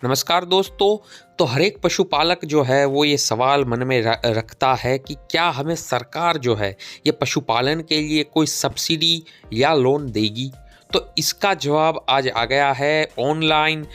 नमस्कार दोस्तों। तो हर एक पशुपालक जो है वो ये सवाल मन में रखता है कि क्या हमें सरकार जो है ये पशुपालन के लिए कोई सब्सिडी या लोन देगी। तो इसका जवाब आज आ गया है। ऑनलाइन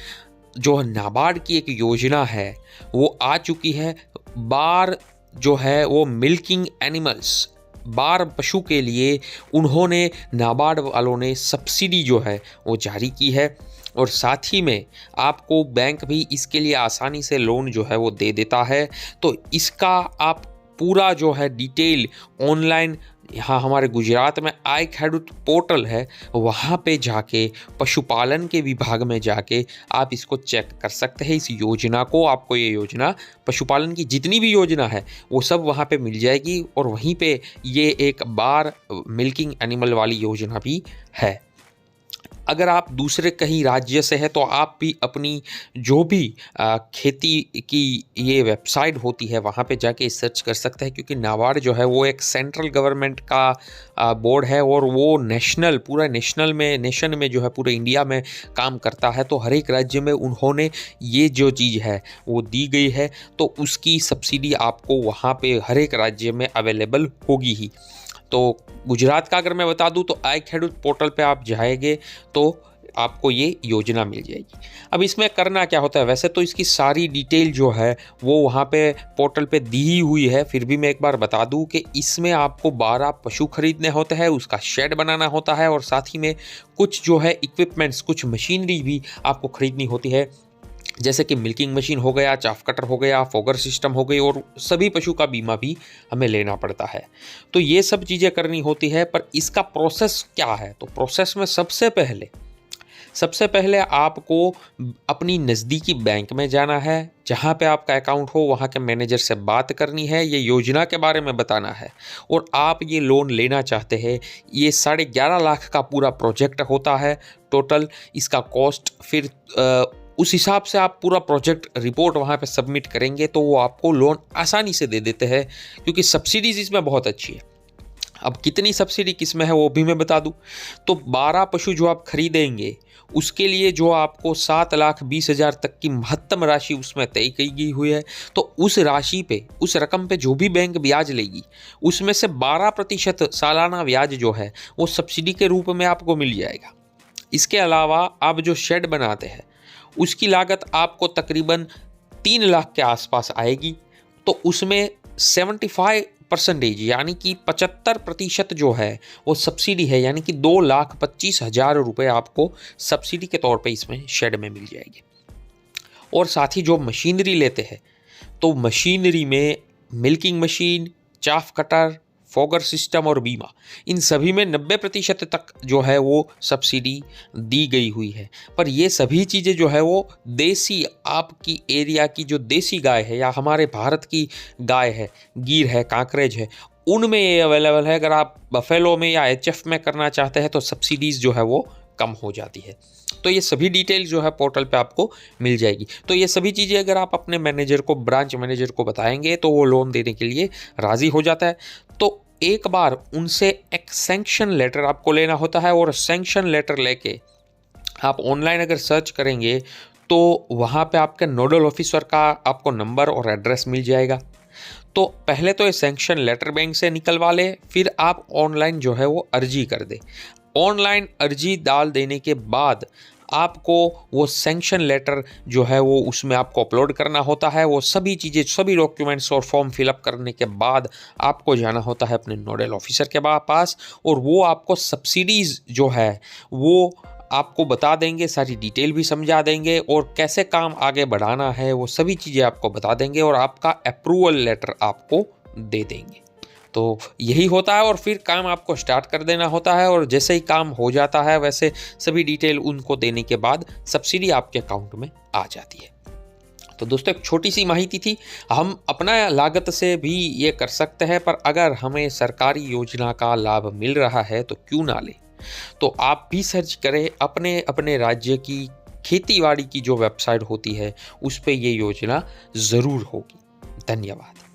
जो नाबार्ड की एक योजना है वो आ चुकी है। बार जो है वो मिल्किंग एनिमल्स, बार पशु के लिए उन्होंने नाबार्ड वालों ने सब्सिडी जो है वो जारी की है। और साथ ही में आपको बैंक भी इसके लिए आसानी से लोन जो है वो दे देता है। तो इसका आप पूरा जो है डिटेल ऑनलाइन, यहाँ हमारे गुजरात में आई खेडूत पोर्टल है, वहाँ पे जाके पशुपालन के विभाग में जाके आप इसको चेक कर सकते हैं। इस योजना को, आपको ये योजना पशुपालन की जितनी भी योजना है वो सब वहाँ पे मिल जाएगी। और वहीं पे ये एक बार मिल्किंग एनिमल वाली योजना भी है। अगर आप दूसरे कहीं राज्य से हैं तो आप भी अपनी जो भी खेती की ये वेबसाइट होती है वहाँ पे जाके सर्च कर सकते हैं, क्योंकि नाबार्ड जो है वो एक सेंट्रल गवर्नमेंट का बोर्ड है और वो पूरा नेशन में जो है पूरे इंडिया में काम करता है। तो हर एक राज्य में उन्होंने ये जो चीज़ है वो दी गई है, तो उसकी सब्सिडी आपको वहाँ पे हर एक राज्य में अवेलेबल होगी ही। तो गुजरात का अगर मैं बता दूं तो आई खेडूत पोर्टल पे आप जाएंगे तो आपको ये योजना मिल जाएगी। अब इसमें करना क्या होता है, वैसे तो इसकी सारी डिटेल जो है वो वहाँ पे पोर्टल पे दी ही हुई है, फिर भी मैं एक बार बता दूं कि इसमें आपको 12 पशु खरीदने होते हैं, उसका शेड बनाना होता है और साथ ही में कुछ जो है इक्विपमेंट्स, कुछ मशीनरी भी आपको खरीदनी होती है, जैसे कि मिल्किंग मशीन हो गया, चाफ कटर हो गया, फोगर सिस्टम हो गई, और सभी पशु का बीमा भी हमें लेना पड़ता है। तो ये सब चीज़ें करनी होती है। पर इसका प्रोसेस क्या है, तो प्रोसेस में सबसे पहले आपको अपनी नज़दीकी बैंक में जाना है, जहाँ पे आपका अकाउंट हो वहाँ के मैनेजर से बात करनी है, ये योजना के बारे में बताना है और आप ये लोन लेना चाहते हैं। ये 11.5 लाख का पूरा प्रोजेक्ट होता है टोटल, इसका कॉस्ट। फिर उस हिसाब से आप पूरा प्रोजेक्ट रिपोर्ट वहाँ पे सबमिट करेंगे तो वो आपको लोन आसानी से दे देते हैं, क्योंकि सब्सिडीज़ इसमें बहुत अच्छी है। अब कितनी सब्सिडी किस में है वो भी मैं बता दूं। तो 12 पशु जो आप खरीदेंगे उसके लिए जो आपको 7,20,000 तक की महत्तम राशि उसमें तय की गई हुई है। तो उस राशि पे, उस रकम पे जो भी बैंक ब्याज लेगी उसमें से 12% सालाना ब्याज जो है वो सब्सिडी के रूप में आपको मिल जाएगा। इसके अलावा आप जो शेड बनाते हैं उसकी लागत आपको तकरीबन 3 लाख के आसपास आएगी। तो उसमें 75% यानी कि 75% जो है वो सब्सिडी है, यानी कि 2,25,000 रुपये आपको सब्सिडी के तौर पे इसमें शेड में मिल जाएगी। और साथ ही जो मशीनरी लेते हैं तो मशीनरी में milking machine, chaff cutter, fogger system और बीमा, इन सभी में 90% तक जो है वो सब्सिडी दी गई हुई है। पर ये सभी चीज़ें जो है वो देसी, आपकी एरिया की जो देसी गाय है या हमारे भारत की गाय है, गीर है, कांकरेज है, उनमें ये अवेलेबल है। अगर आप बफेलो में या HF में करना चाहते हैं तो सब्सिडीज़ जो है वो कम हो जाती है। तो ये सभी डिटेल जो है पोर्टल पे आपको मिल जाएगी। तो ये सभी चीज़ें अगर आप अपने मैनेजर को, ब्रांच मैनेजर को बताएंगे तो वो लोन देने के लिए राज़ी हो जाता है। तो एक बार उनसे एक सैंक्शन लेटर आपको लेना होता है, और सैंक्शन लेटर लेके आप ऑनलाइन अगर सर्च करेंगे तो वहाँ पे आपके नोडल ऑफिसर का आपको नंबर और एड्रेस मिल जाएगा। तो पहले तो ये सैंक्शन लेटर बैंक से निकलवा ले, फिर आप ऑनलाइन जो है वो अर्जी कर दे। ऑनलाइन अर्जी डाल देने के बाद आपको वो सैंक्शन लेटर जो है वो उसमें आपको अपलोड करना होता है। वो सभी चीज़ें, सभी डॉक्यूमेंट्स और फॉर्म फिलअप करने के बाद आपको जाना होता है अपने नोडल ऑफिसर के पास, और वो आपको सब्सिडीज़ जो है वो आपको बता देंगे, सारी डिटेल भी समझा देंगे, और कैसे काम आगे बढ़ाना है वो सभी चीज़ें आपको बता देंगे, और आपका अप्रूवल लेटर आपको दे देंगे। तो यही होता है, और फिर काम आपको स्टार्ट कर देना होता है। और जैसे ही काम हो जाता है वैसे सभी डिटेल उनको देने के बाद सब्सिडी आपके अकाउंट में आ जाती है। तो दोस्तों, एक छोटी सी माहिती थी। हम अपना लागत से भी ये कर सकते हैं, पर अगर हमें सरकारी योजना का लाभ मिल रहा है तो क्यों ना लें। तो आप भी सर्च करें, अपने अपने राज्य की खेतीबाड़ी की जो वेबसाइट होती है उस पर ये योजना ज़रूर होगी। धन्यवाद।